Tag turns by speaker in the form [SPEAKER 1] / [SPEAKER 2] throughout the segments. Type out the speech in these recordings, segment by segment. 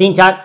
[SPEAKER 1] 3-4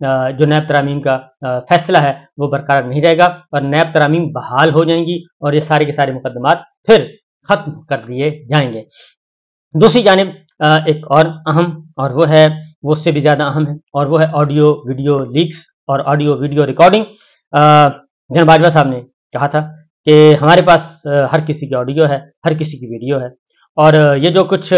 [SPEAKER 1] جو نیب ترامیم کا فیصلہ ہے وہ برقرار نہیں رہے گا اور نیب ترامیم بحال ہو جائیں گی اور یہ سارے کے سارے مقدمات پھر ختم کر دیے جائیں گے۔ دوسری جانب ایک اور اہم اور وہ اس سے بھی زیادہ اہم ہے اور وہ ہے آڈیو ویڈیو لیکس اور آڈیو ویڈیو ریکارڈنگ۔ جناب باجوہ صاحب نے کہا تھا کہ ہمارے پاس ہر کسی کی آڈیو ہے، ہر کسی کی ویڈیو ہے، اور یہ جو کچھ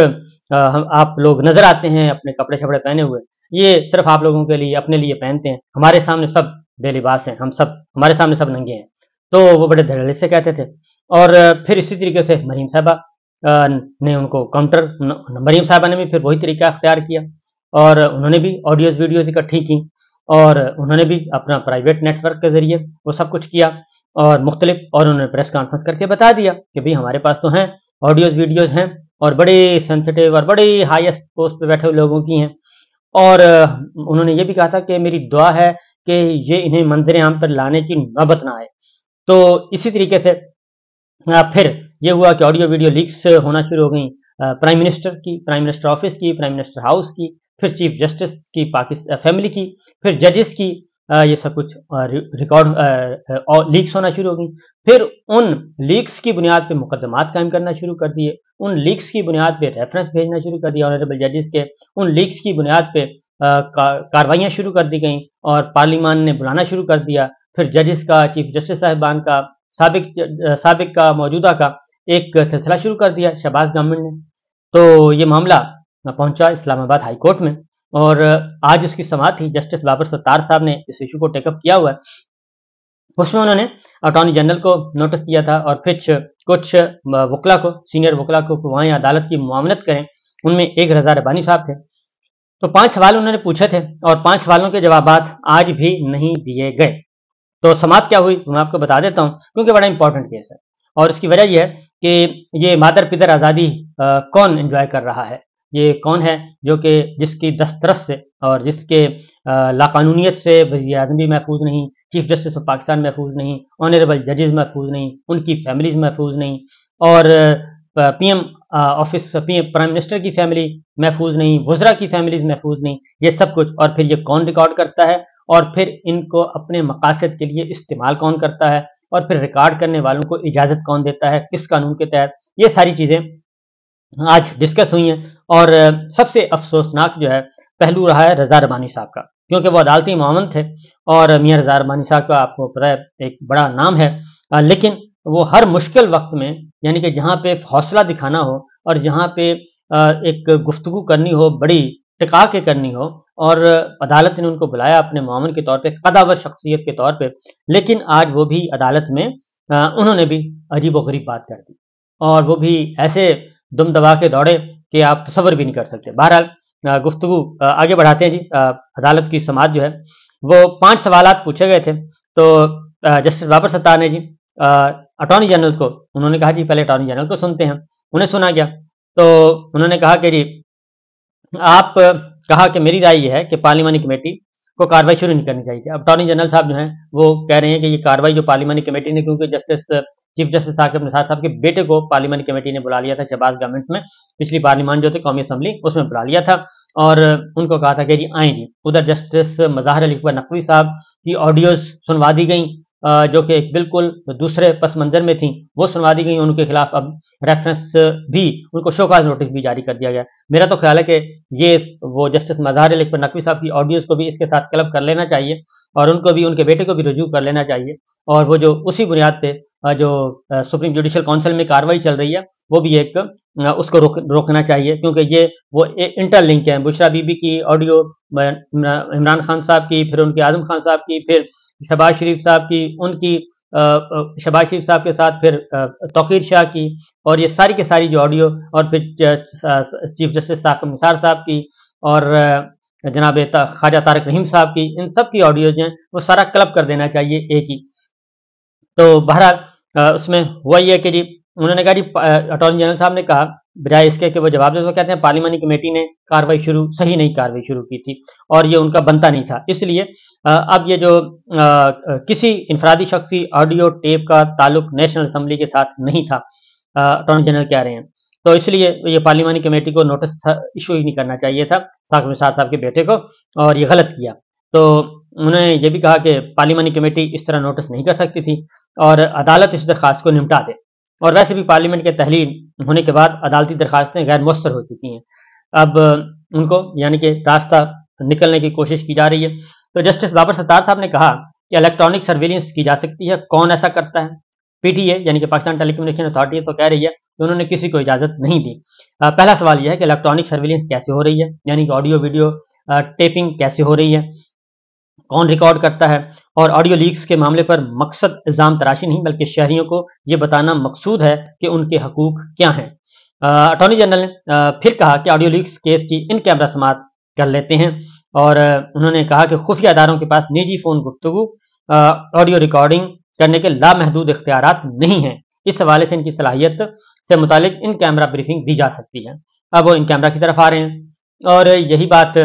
[SPEAKER 1] آپ لوگ نظر آتے ہیں اپنے کپڑے شپڑے پہنے ہوئے، یہ صرف آپ لوگوں کے لیے اپنے لیے پہنتے ہیں، ہمارے سامنے سب بے لباس ہیں، ہمارے سامنے سب ننگے ہیں۔ تو وہ بڑے دھڑلے سے کہتے تھے، اور پھر اسی طریقے سے مریم صاحبہ نے ان کو کاؤنٹر، مریم صاحبہ نے بھی پھر وہی طریقہ اختیار کیا اور انہوں نے بھی آڈیوز ویڈیوز اکٹھی کی اور انہوں نے بھی اپنا پرائیویٹ نیٹ ورک کے ذریعے وہ سب کچھ کیا اور مختلف، اور انہوں نے پریس کانفرنس کر کے بتا دیا کہ بھئی ہمارے پاس تو ہیں آڈیوز ویڈیوز ہیں اور بڑے سینسٹیو اور بڑی ہائیسٹ پوسٹ پہ بیٹھے ہوئے لوگوں کی ہیں، اور انہوں نے یہ بھی کہا تھا کہ میری دعا ہے کہ یہ انہیں منظر عام پر لانے کی نوبت نہ آئے۔ تو اسی طریقے سے پھر یہ ہوا کہ آڈیو ویڈیو لیکس ہونا شروع ہو گئیں، پرائم منسٹر کی، پرائم منسٹر آفس کی، پرائم منسٹر ہاؤس کی، پھر چیف جسٹس کی فیملی کی، پھر ججز کی، یہ سب کچھ ریکارڈ لیکس ہونا شروع ہو گئی۔ پھر ان لیکس کی بنیاد پہ مقدمات قائم کرنا شروع کر دیے، ان لیکس کی بنیاد پہ ریفرنس بھیجنا شروع کر دیا آنریبل ججز کے، ان لیکس کی بنیاد پہ کاروائیاں شروع کر دی گئیں اور پارلیمان نے بلانا شروع کر دیا، پھر ججز کا، چیف جسٹس صاحبان کا، سابق کا، موجودہ کا ایک سلسلہ شروع کر دیا شہباز گورنمنٹ نے۔ تو یہ معاملہ پہنچا اسلام آباد ہائی کورٹ میں اور آج اس کی سماعت تھی۔ جسٹس بابر ستار صاحب نے اس ایشو کو ٹیک اپ کیا ہوا ہے، اس میں انہوں نے اٹارنی جنرل کو نوٹس کیا تھا اور پھر کچھ وکلا کو، سینئر وکلا کو وہاں عدالت کی معاونت کریں، ان میں ایک رضا ربانی صاحب تھے۔ تو 5 سوال انہوں نے پوچھے تھے اور 5 سوالوں کے جوابات آج بھی نہیں دیے گئے۔ تو سماعت کیا ہوئی میں آپ کو بتا دیتا ہوں کیونکہ بڑا امپورٹنٹ کیس ہے، اور اس کی وجہ یہ ہے کہ یہ مادر پدر آزادی کون انجوائے کر رہا ہے، یہ کون ہے جو کہ جس کی دسترس سے اور جس کے لاقانونیت سے وزیر اعظم بھی محفوظ نہیں، چیف جسٹس آف پاکستان محفوظ نہیں، آنریبل ججز محفوظ نہیں، ان کی فیملیز محفوظ نہیں، اور P M office, prime minister کی فیملی محفوظ نہیں، وزراء کی فیملیز محفوظ نہیں، یہ سب کچھ، اور پھر یہ کون ریکارڈ کرتا ہے اور پھر ان کو اپنے مقاصد کے لیے استعمال کون کرتا ہے اور پھر ریکارڈ کرنے والوں کو اجازت کون دیتا ہے، کس قانون کے تحت، یہ ساری چیزیں آج ڈسکس ہوئی ہیں۔ اور سب سے افسوسناک جو ہے پہلو رہا ہے رضا ربانی صاحب کا، کیونکہ وہ عدالتی معاون تھے اور میاں رضا ربانی صاحب کا آپ کو پتہ ہے ایک بڑا نام ہے، لیکن وہ ہر مشکل وقت میں، یعنی کہ جہاں پہ حوصلہ دکھانا ہو اور جہاں پہ ایک گفتگو کرنی ہو، بڑی ٹکا کے کرنی ہو، اور عدالت نے ان کو بلایا اپنے معاون کے طور پہ، قداور شخصیت کے طور پہ، لیکن آج وہ بھی عدالت میں انہوں نے بھی عجیب و غریب بات کر دی اور وہ بھی ایسے دم دبا کے دوڑے کہ آپ تصور بھی نہیں کر سکتے۔ بہرحال گفتگو آگے بڑھاتے ہیں جی۔ عدالت کی سماعت جو ہے وہ 5 سوالات پوچھے گئے تھے، تو جسٹس بابر ستار نے جی اٹارنی جنرل کو، انہوں نے کہا جی پہلے اٹارنی جنرل کو سنتے ہیں، انہیں سنا گیا تو انہوں نے کہا کہ جی آپ کہا کہ میری رائے یہ ہے کہ پارلیمانی کمیٹی کو کاروائی شروع نہیں کرنی چاہیے۔ اب اٹارنی جنرل صاحب جو ہیں وہ کہہ رہے ہیں کہ یہ کاروائی جو پارلیمانی کمیٹی نے، کیونکہ چیف جسٹس ثاقب نثار صاحب کے بیٹے کو پارلیمانی کمیٹی نے بلا لیا تھا شہباز گورنمنٹ میں، پچھلی پارلیمان جو تھی قومی اسمبلی، اس میں بلا لیا تھا اور ان کو کہا تھا کہ جی آئیں جی۔ ادھر جسٹس مظاہر علی اکبر نقوی صاحب کی آڈیوز سنوا دی گئیں جو کہ ایک بالکل دوسرے پس منظر میں تھیں، وہ سنوا دی گئیں، ان کے خلاف اب ریفرنس بھی، ان کو شوکاز نوٹس بھی جاری کر دیا گیا۔ میرا تو خیال ہے کہ یہ وہ جسٹس مظاہر علی اکبر نقوی صاحب کی آڈیوز کو بھی اس کے ساتھ کلب کر لینا چاہیے اور ان کو بھی، ان کے بیٹے کو بھی رجوع کر لینا چاہیے، اور وہ جو اسی بنیاد پہ جو سپریم جوڈیشل کونسل میں کاروائی چل رہی ہے وہ بھی ایک اس کو روکنا چاہیے، کیونکہ یہ وہ انٹر لنک ہیں۔ بشرا بی بی کی آڈیو، عمران خان صاحب کی، پھر ان کے اعظم خان صاحب کی، پھر شہباز شریف صاحب کی، ان کی شہباز شریف صاحب کے ساتھ پھر توقیر شاہ کی، اور یہ ساری کی ساری جو آڈیو، اور پھر چیف جسٹس ثاقب نثار صاحب کی اور جناب خواجہ طارق رحیم صاحب کی، ان سب کی آڈیوز ہیں وہ سارا کلب کر دینا چاہیے ایک ہی۔ تو بہرحال اس میں ہوا یہ کہ جی انہوں نے کہا جی اٹارنی جنرل صاحب نے کہا بجائے اس کے کہ وہ جواب دے، وہ کہتے ہیں پارلیمانی کمیٹی نے صحیح نہیں کاروائی شروع کی تھی اور یہ ان کا بنتا نہیں تھا، اس لیے اب یہ جو کسی انفرادی شخصی آڈیو ٹیپ کا تعلق نیشنل اسمبلی کے ساتھ نہیں تھا، اٹارنی جنرل کہہ رہے ہیں، تو اس لیے یہ پارلیمانی کمیٹی کو نوٹس ایشو ہی نہیں کرنا چاہیے تھا ثاقب نثار صاحب کے بیٹے کو، اور یہ غلط کیا۔ تو انہوں نے یہ بھی کہا کہ پارلیمانی کمیٹی اس طرح نوٹس نہیں کر سکتی تھی اور عدالت اس درخواست کو نمٹا دے، اور ویسے بھی پارلیمنٹ کے تحلیل ہونے کے بعد عدالتی درخواستیں غیر مؤثر ہو چکی ہیں، اب ان کو یعنی کہ راستہ نکلنے کی کوشش کی جا رہی ہے۔ تو جسٹس بابر ستار صاحب نے کہا کہ الیکٹرانک سرویلنس کی جا سکتی ہے، کون ایسا کرتا ہے؟ پی ٹی اے یعنی کہ پاکستان ٹیلی کمیونیکیشن اتھارٹی تو کہہ رہی ہے کہ انہوں نے کسی کو اجازت نہیں دی۔ پہلا سوال یہ ہے کہ الیکٹرانک سرویلنس کیسے ہو رہی ہے، یعنی کہ آڈیو ویڈیو ٹیپنگ کیسے ہو رہی ہے، کون ریکارڈ کرتا ہے، اور آڈیو لیکس کے معاملے پر مقصد الزام تراشی نہیں بلکہ شہریوں کو یہ بتانا مقصود ہے کہ ان کے حقوق کیا ہیں۔ اٹارنی جنرل نے پھر کہا کہ آڈیو لیکس کیس کی ان کیمرہ سماعت کر لیتے ہیں، اور انہوں نے کہا کہ خفیہ اداروں کے پاس نجی فون گفتگو آڈیو ریکارڈنگ کرنے کے لامحدود اختیارات نہیں ہیں، اس حوالے سے ان کی صلاحیت سے متعلق ان کیمرہ بریفنگ دی جا سکتی ہے۔ اب وہ ان کیمرہ کی طرف آ رہے ہیں اور یہی بات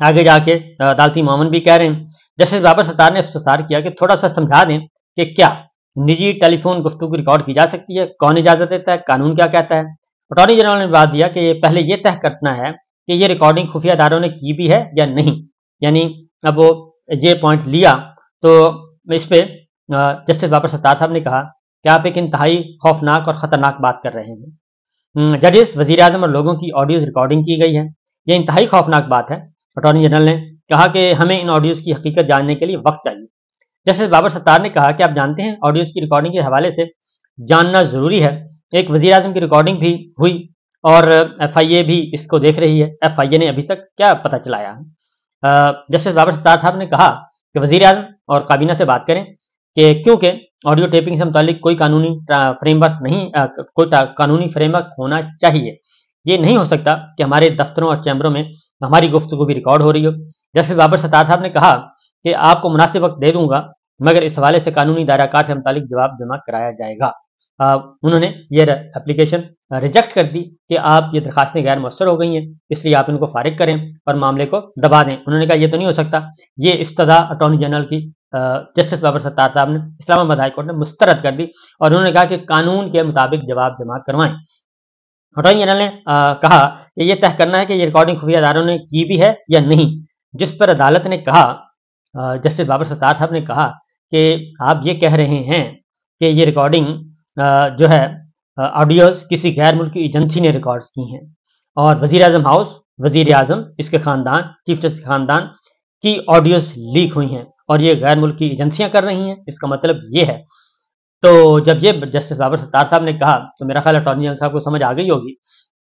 [SPEAKER 1] آگے جا کے عدالتی معاون بھی کہہ رہے ہیں۔ جسٹس بابر ستار نے استفسار کیا کہ تھوڑا سا سمجھا دیں کہ کیا نجی ٹیلی فون گفتگو ریکارڈ کی جا سکتی ہے، کون اجازت دیتا ہے، قانون کیا کہتا ہے؟ اٹارنی جنرل نے بات دیا کہ پہلے یہ طے کرنا ہے کہ یہ ریکارڈنگ خفیہ اداروں نے کی بھی ہے یا نہیں، یعنی اب وہ یہ پوائنٹ لیا تو اس پہ جسٹس بابر ستار صاحب نے کہا کہ آپ ایک انتہائی خوفناک اور خطرناک بات کر رہے ہیں۔ ججز، وزیر اعظم اور لوگوں کی آڈیوز ریکارڈنگ کی گئی ہے، یہ انتہائی خوفناک بات ہے۔ اٹارنی جنرل نے کہا کہ ہمیں ان آڈیوز کی حقیقت جاننے کے لیے وقت چاہیے۔ جسٹس بابر ستار نے کہا کہ آپ جانتے ہیں آڈیوز کی ریکارڈنگ کے حوالے سے جاننا ضروری ہے، ایک وزیر اعظم کی ریکارڈنگ بھی ہوئی اور ایف آئی اے بھی اس کو دیکھ رہی ہے، ایف آئی اے نے ابھی تک کیا پتہ چلایا ہے؟ جسٹس بابر ستار صاحب نے کہا کہ وزیر اعظم اور کابینہ سے بات کریں کہ کیونکہ آڈیو ٹیپنگ سے متعلق کوئی قانونی فریم ورک نہیں، کوئی قانونی فریم ورک ہونا چاہیے، یہ نہیں ہو سکتا کہ ہمارے دفتروں اور چیمبروں میں ہماری گفتگو بھی ریکارڈ ہو رہی ہو۔ جسٹس بابر ستار صاحب نے کہا کہ آپ کو مناسب وقت دے دوں گا مگر اس حوالے سے قانونی دائرہ کار سے متعلق جواب جمع کرایا جائے گا۔ انہوں نے یہ اپلیکیشن ریجیکٹ کر دی کہ آپ یہ درخواستیں غیر مؤثر ہو گئی ہیں، اس لیے آپ ان کو فارغ کریں اور معاملے کو دبا دیں۔ انہوں نے کہا یہ تو نہیں ہو سکتا، یہ استدعا اٹارنی جنرل کی جسٹس بابر ستار صاحب نے اسلام آباد ہائی کورٹ نے مسترد کر دی اور انہوں نے کہا کہ قانون کے مطابق جواب جمع کروائیں۔ اٹارنی جنرل نے کہا کہ یہ طے کرنا ہے کہ یہ ریکارڈنگ خفیہ اداروں نے کی بھی ہے یا نہیں، جس پر عدالت نے کہا، جسٹس بابر ستار صاحب نے کہا کہ آپ یہ کہہ رہے ہیں کہ یہ ریکارڈنگ جو ہے آڈیوز کسی غیر ملکی ایجنسی نے ریکارڈز کی ہیں اور وزیر اعظم ہاؤس، وزیر اعظم، اس کے خاندان، چیف جسٹس کے خاندان کی آڈیوز لیک ہوئی ہیں اور یہ غیر ملکی ایجنسیاں کر رہی ہیں، اس کا مطلب یہ ہے۔ تو جب یہ جسٹس بابر ستار صاحب نے کہا تو میرا خیال اٹارنی جنرل صاحب کو سمجھ آ گئی ہوگی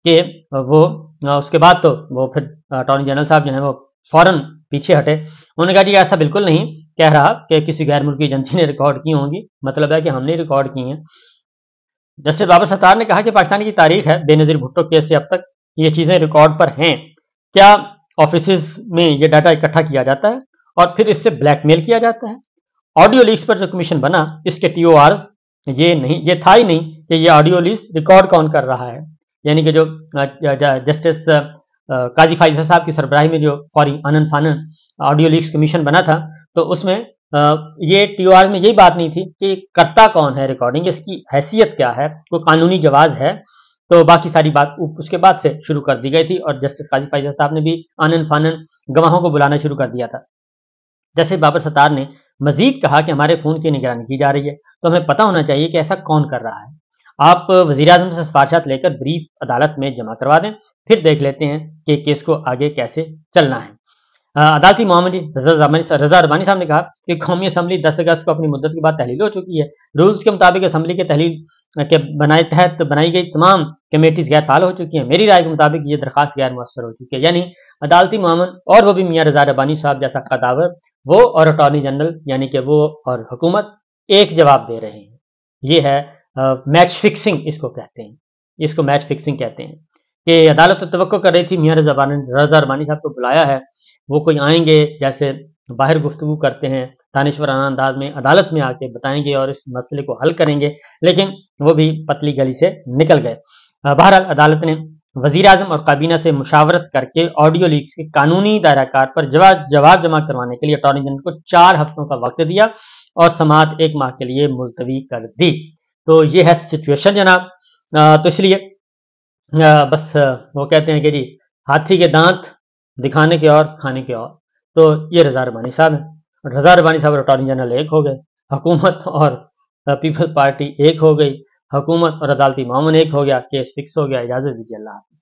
[SPEAKER 1] کہ وہ اس کے بعد تو وہ پھر اٹارنی جنرل صاحب جو ہیں وہ فوراً پیچھے ہٹے۔ انہوں نے کہا جی ایسا بالکل نہیں کہہ رہا کہ کسی غیر ملکی ایجنسی نے ریکارڈ کی ہوں گی، مطلب ہے کہ ہم نے ریکارڈ کی ہیں۔ جسٹس بابر ستار نے کہا کہ پاکستان کی تاریخ ہے، بے نظیر بھٹو کیس سے اب تک یہ چیزیں ریکارڈ پر ہیں، کیا آفیسز میں یہ ڈاٹا اکٹھا کیا جاتا ہے اور پھر اس سے بلیک میل کیا جاتا ہے؟ آڈیو لیکس پر جو کمیشن بنا اس کے ٹی او آرز یہ تھا ہی نہیں کہ یہ آڈیو لیکس ریکارڈ کون کر رہا ہے، یعنی کہ جو جسٹس قاضی فائز صاحب کی سربراہی میں جو فوری آنن فانن آڈیو لیکس کمیشن بنا تھا تو اس میں یہ ٹی او آر میں یہی بات نہیں تھی کہ کرتا کون ہے ریکارڈنگ، اس کی حیثیت کیا ہے، کوئی قانونی جواز ہے، تو باقی ساری بات اس کے بعد سے شروع کر دی گئی تھی اور جسٹس قاضی فائز صاحب نے بھی آنن فانن گواہوں کو بلانا شروع کر دیا تھا۔ جسٹس بابر ستار نے مزید کہا کہ ہمارے فون کی نگرانی کی جا رہی ہے تو ہمیں پتہ ہونا چاہیے کہ ایسا کون کر رہا ہے۔ آپ وزیر اعظم سے سفارشات لے کر بریف عدالت میں جمع کروا دیں، پھر دیکھ لیتے ہیں کہ کیس کو آگے کیسے چلنا ہے۔ عدالتی معاملے رضا اربانی صاحب نے کہا کہ قومی اسمبلی 10 اگست کو اپنی مدت کے بعد تحلیل ہو چکی ہے، رولز کے مطابق اسمبلی کے تحلیل کے تحت بنائی گئی تمام کمیٹیز غیر فعال ہو چکی ہیں، میری رائے کے مطابق یہ درخواست غیر مؤثر ہو چکی ہے۔ یعنی عدالتی معاون اور وہ بھی میاں رضا اربانی صاحب جیسا قداور، وہ اور اٹارنی جنرل یعنی کہ وہ اور حکومت ایک جواب دے رہے ہیں۔ یہ ہے میچ فکسنگ، اس کو کہتے ہیں، اس کو میچ فکسنگ کہتے ہیں کہ عدالت تو توقع کر رہی تھی میاں رضا اربانی صاحب کو بلایا ہے، وہ کوئی آئیں گے جیسے باہر گفتگو کرتے ہیں دانشورانہ انداز میں، عدالت میں آ کے بتائیں گے اور اس مسئلے کو حل کریں گے، لیکن وہ بھی پتلی گلی سے نکل گئے۔ بہرحال عدالت نے وزیر اعظم اور کابینہ سے مشاورت کر کے آڈیو لیکس کے قانونی دائرہ کار پر جواب جمع کروانے کے لیے اٹارنی جنرل کو 4 ہفتوں کا وقت دیا اور سماعت 1 ماہ کے لیے ملتوی کر دی۔ تو یہ ہے سچویشن جناب۔ تو اس لیے بس وہ کہتے ہیں کہ جی ہاتھی کے دانت دکھانے کے اور کھانے کے اور، تو یہ رضا ربانی صاحب ہیں. رضا ربانی صاحب اور اٹارنی جنرل ایک ہو گئے، حکومت اور پیپلز پارٹی ایک ہو گئی، حکومت اور عدالتی معاون ایک ہو گیا، کیس فکس ہو گیا. اجازت دیجیے، اللہ حافظ.